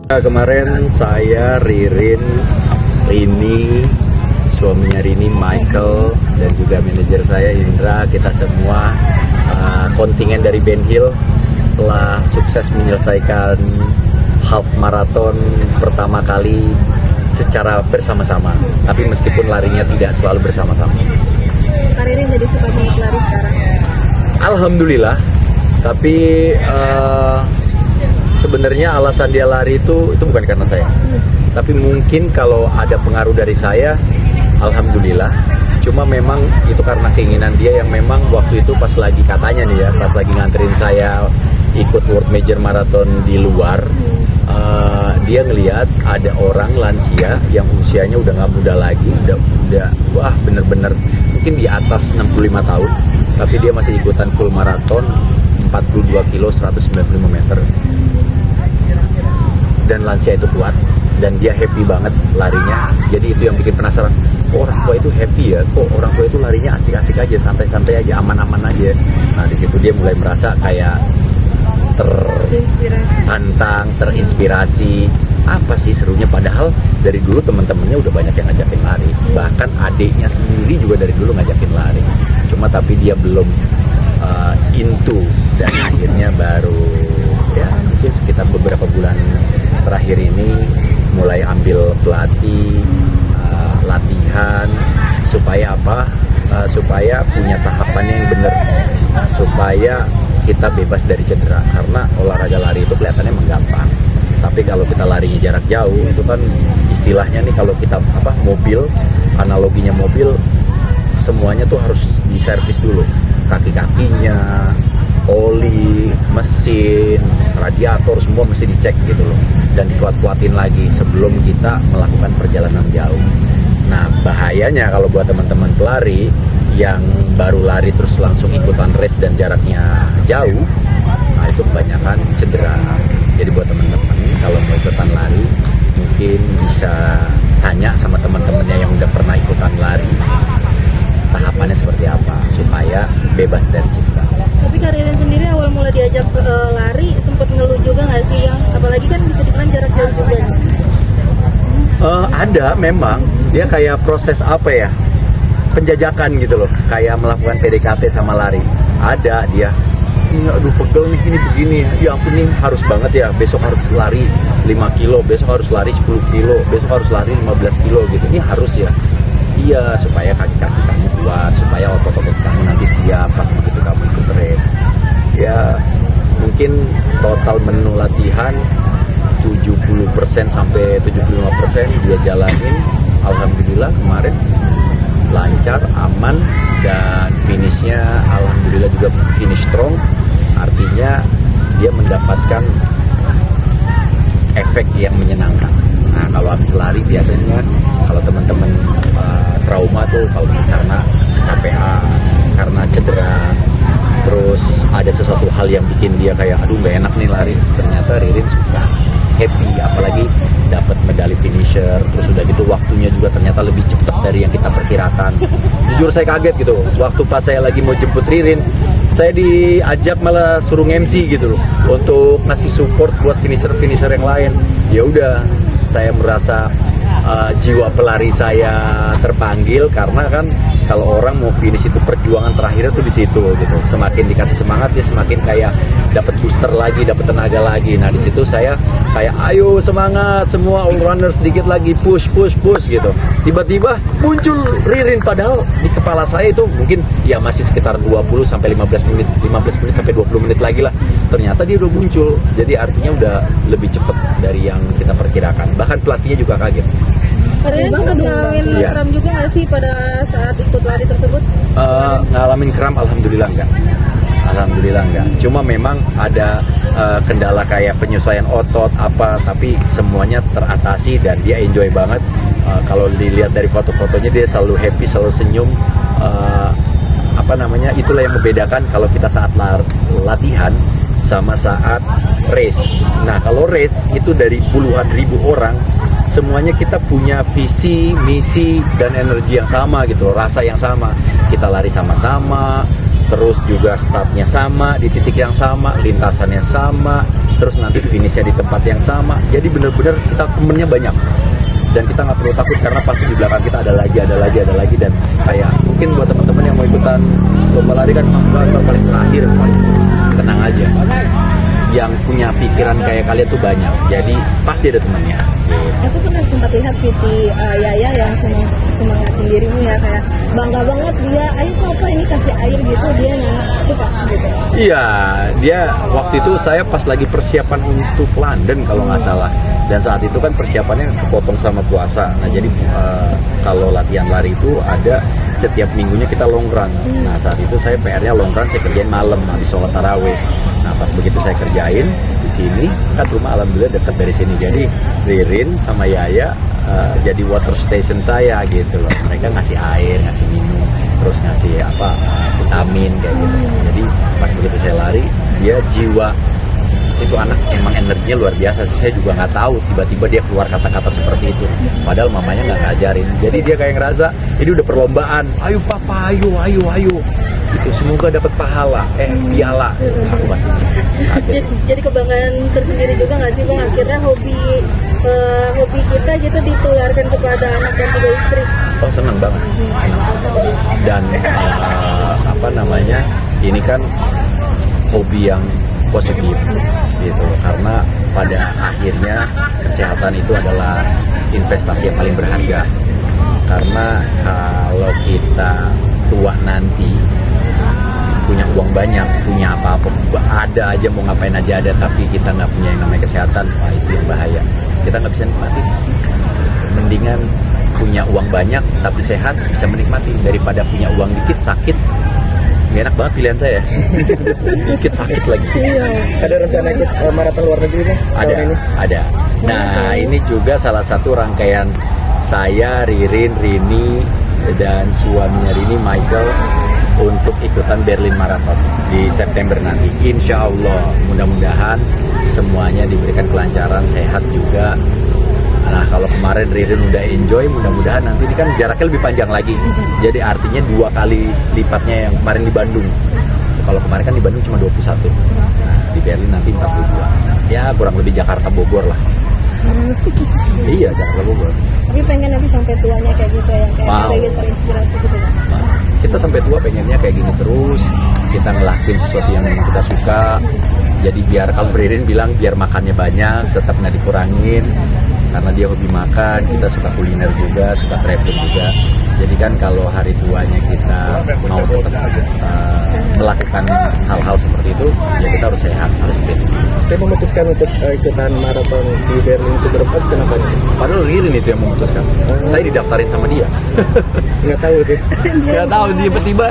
Kemarin saya, Ririn, Rini, suaminya Rini, Michael, dan juga manajer saya Indra, kita semua kontingen dari Ben Hill telah sukses menyelesaikan half marathon pertama kali secara bersama-sama. Tapi meskipun larinya tidak selalu bersama-sama. Kak Ririn jadi suka banget lari sekarang? Alhamdulillah. Tapi sebenarnya alasan dia lari itu bukan karena saya. Tapi mungkin kalau ada pengaruh dari saya, alhamdulillah. Cuma memang itu karena keinginan dia yang memang waktu itu pas lagi katanya nih ya, pas lagi nganterin saya ikut World Major Marathon di luar, dia ngelihat ada orang lansia yang usianya udah nggak muda lagi, udah wah bener-bener mungkin di atas 65 tahun, tapi dia masih ikutan full marathon 42 kilo 195 meter. Dan lansia itu kuat dan dia happy banget larinya. Jadi itu yang bikin penasaran, kok orang tua itu happy ya, kok orang tua itu larinya asik-asik aja, santai-santai aja, aman-aman aja. Nah di situ dia mulai merasa kayak tertantang, terinspirasi. Apa sih serunya, padahal dari dulu teman-temannya udah banyak yang ngajakin lari, bahkan adiknya sendiri juga dari dulu ngajakin lari, cuma tapi dia belum into, dan akhirnya baru ya mungkin sekitar beberapa bulan terakhir ini mulai ambil pelatih, latihan, supaya apa? Supaya punya tahapannya yang benar, supaya kita bebas dari cedera. Karena olahraga lari itu kelihatannya menggampang, tapi kalau kita larinya jarak jauh itu kan istilahnya nih, kalau kita mobil, analoginya mobil, semuanya tuh harus diservis dulu, kaki-kakinya, oli, mesin, radiator, semua mesti dicek gitu loh, dan dikuat-kuatin lagi sebelum kita melakukan perjalanan jauh. Nah bahayanya kalau buat teman-teman pelari yang baru lari terus langsung ikutan race dan jaraknya jauh, nah itu kebanyakan cedera. Jadi buat teman-teman kalau mau ikutan lari, mungkin bisa tanya sama teman-temannya yang udah pernah ikutan lari, tahapannya seperti apa supaya bebas dari cedera. Tapi Kak Ririn sendiri awal mulai diajak lari sempat ngeluh juga nggak sih Bang? Apalagi kan bisa dibilang jarak jauh juga nih. Ada memang, dia kayak proses apa ya, penjajakan gitu loh, kayak melakukan PDKT sama lari. Ada dia, aduh pegel nih, ini begini ya ampun nih harus banget ya, besok harus lari 5 kilo, besok harus lari 10 kilo, besok harus lari 15 kilo gitu, ini harus ya. Iya, supaya kaki-kaki kamu kuat, supaya otot-otot kamu nanti siap pas begitu kamu ikut race. Ya, mungkin total menu latihan 70% sampai 75% dia jalanin. Alhamdulillah kemarin lancar, aman, dan finishnya alhamdulillah juga finish strong. Artinya dia mendapatkan efek yang menyenangkan. Nah kalau habis lari biasanya kalau teman-teman trauma tuh kalau karena kecapean, karena cedera, terus ada sesuatu hal yang bikin dia kayak aduh nggak enak nih lari, ternyata Ririn suka happy, apalagi dapat medali finisher, terus udah gitu waktunya juga ternyata lebih cepat dari yang kita perkirakan. Jujur saya kaget gitu, waktu pas saya lagi mau jemput Ririn, saya diajak malah suruh MC gitu loh, untuk ngasih support buat finisher-finisher yang lain. Ya udah, saya merasa jiwa pelari saya terpanggil, karena kan kalau orang mau finish itu perjuangan terakhirnya tuh di situ gitu. Semakin dikasih semangat dia semakin kayak dapat booster lagi, dapat tenaga lagi. Nah di situ saya kayak ayo semangat semua all runner, sedikit lagi push gitu. Tiba-tiba muncul Ririn, padahal di kepala saya itu mungkin ya masih sekitar 20 sampai 15 menit sampai 20 menit lagi lah. Ternyata dia udah muncul. Jadi artinya udah lebih cepat dari yang kita perkirakan. Bahkan pelatihnya juga kaget. Kalian sempat ngalamin kram juga nggak sih pada saat ikut lari tersebut? Ngalamin kram alhamdulillah enggak. Cuma memang ada kendala kayak penyesuaian otot apa, tapi semuanya teratasi dan dia enjoy banget. Kalau dilihat dari foto-fotonya dia selalu happy, selalu senyum. Itulah yang membedakan kalau kita saat latihan sama saat race. Nah kalau race itu dari puluhan ribu orang, semuanya kita punya visi, misi, dan energi yang sama gitu, rasa yang sama. Kita lari sama-sama, terus juga startnya sama di titik yang sama, lintasannya sama, terus nanti finishnya di tempat yang sama. Jadi bener-bener kita temennya banyak dan kita nggak perlu takut karena pasti di belakang kita ada lagi dan kayak mungkin buat teman-teman yang mau ikutan lomba lari kan paling terakhir, tenang aja, yang punya pikiran kayak kalian tuh banyak, jadi pasti ada temannya. Aku pernah sempat lihat Viti Yaya yang semangatin dirimu ya, kayak bangga banget dia, ayo papa ini kasih air gitu, dia nggak suka gitu. Iya, dia waktu itu saya pas lagi persiapan untuk London kalau nggak salah, dan saat itu kan persiapannya kepotong sama puasa. Nah jadi kalau latihan lari itu ada setiap minggunya kita long run. Nah saat itu saya PR-nya long run, saya kerjain malam habis sholat tarawih. Nah pas begitu saya kerjain di sini kan rumah alhamdulillah dekat dari sini, jadi Ririn sama Yaya jadi water station saya gitu loh. Mereka ngasih air, ngasih minum, terus ngasih vitamin kayak gitu. Jadi pas begitu saya lari, dia jiwa itu anak emang energinya luar biasa sih. Saya juga nggak tahu tiba-tiba dia keluar kata-kata seperti itu, padahal mamanya nggak ngajarin. Jadi dia kayak ngerasa ini udah perlombaan, ayo papa, ayo itu semoga dapat pahala piala. Aku pasti jadi kebanggaan tersendiri juga nggak sih Bang, akhirnya hobi kita gitu ditularkan kepada anak dan juga istri. Oh senang banget, dan ini kan hobi yang positif gitu, karena pada akhirnya kesehatan itu adalah investasi yang paling berharga. Karena kalau kita tua nanti punya uang banyak, punya apa-apa ada aja, mau ngapain aja ada, tapi kita nggak punya yang namanya kesehatan, wah itu yang bahaya, kita nggak bisa nikmati. Mendingan punya uang banyak tapi sehat, bisa menikmati, daripada punya uang dikit sakit. Gak enak banget pilihan saya. Dikit sakit lagi. Ada rencana ikut maraton luar negeri nih? Ada. Nah ini juga salah satu rangkaian saya, Ririn, Rini, dan suaminya Rini, Michael, untuk ikutan Berlin Marathon di September nanti. Insya Allah, mudah-mudahan semuanya diberikan kelancaran, sehat juga. Nah kalau kemarin Ririn udah enjoy, mudah-mudahan nanti ini kan jaraknya lebih panjang lagi. Jadi artinya 2 kali lipatnya yang kemarin di Bandung. Kalau kemarin kan di Bandung cuma 21. Nah, di Berlin nanti 42. Ya kurang lebih Jakarta Bogor lah. Iya Jakarta Bogor. Tapi pengen nanti sampai tuanya kayak gitu ya, kayak pengen terinspirasi gitu kan. Kita sampai tua pengennya kayak gini terus. Kita ngelakuin sesuatu yang memang kita suka. Jadi biar kalau Ririn bilang biar makannya banyak, tetap nggak dikurangin. Karena dia hobi makan, kita suka kuliner juga, suka traveling juga. Jadi kan kalau hari tuanya kita mau tetap melakukan hal-hal seperti itu, ya kita harus sehat, harus fit. Saya memutuskan untuk ikutan maraton di Berlin itu berempat, kenapa? Padahal Ririn itu yang memutuskan. Saya didaftarin sama dia. Nggak tahu deh. Nggak tahu, tiba-tiba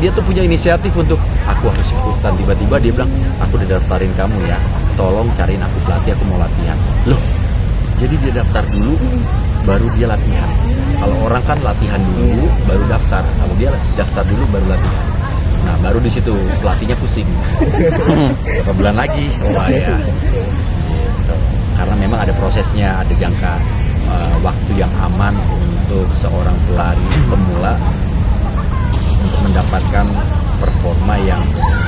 dia tuh punya inisiatif untuk aku harus ikutan. Tiba-tiba dia bilang, aku udah daftarin kamu ya, tolong cariin aku pelatih, aku mau latihan. Loh, jadi dia daftar dulu, baru dia latihan. Kalau orang kan latihan dulu, baru daftar. Kalau dia daftar dulu, baru latihan. Nah, baru di situ pelatihnya pusing. Berapa bulan lagi? Wah ya. Gitu. Karena memang ada prosesnya, ada jangka waktu yang aman untuk seorang pelari pemula untuk mendapatkan performa yang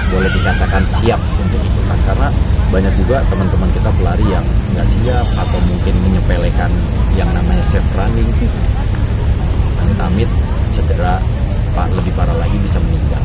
boleh dikatakan siap untuk ikutan. Karena banyak juga teman-teman kita pelari yang nggak siap atau mungkin menyepelekan yang namanya safe running, amit-amit cedera, lebih parah lagi bisa meninggal.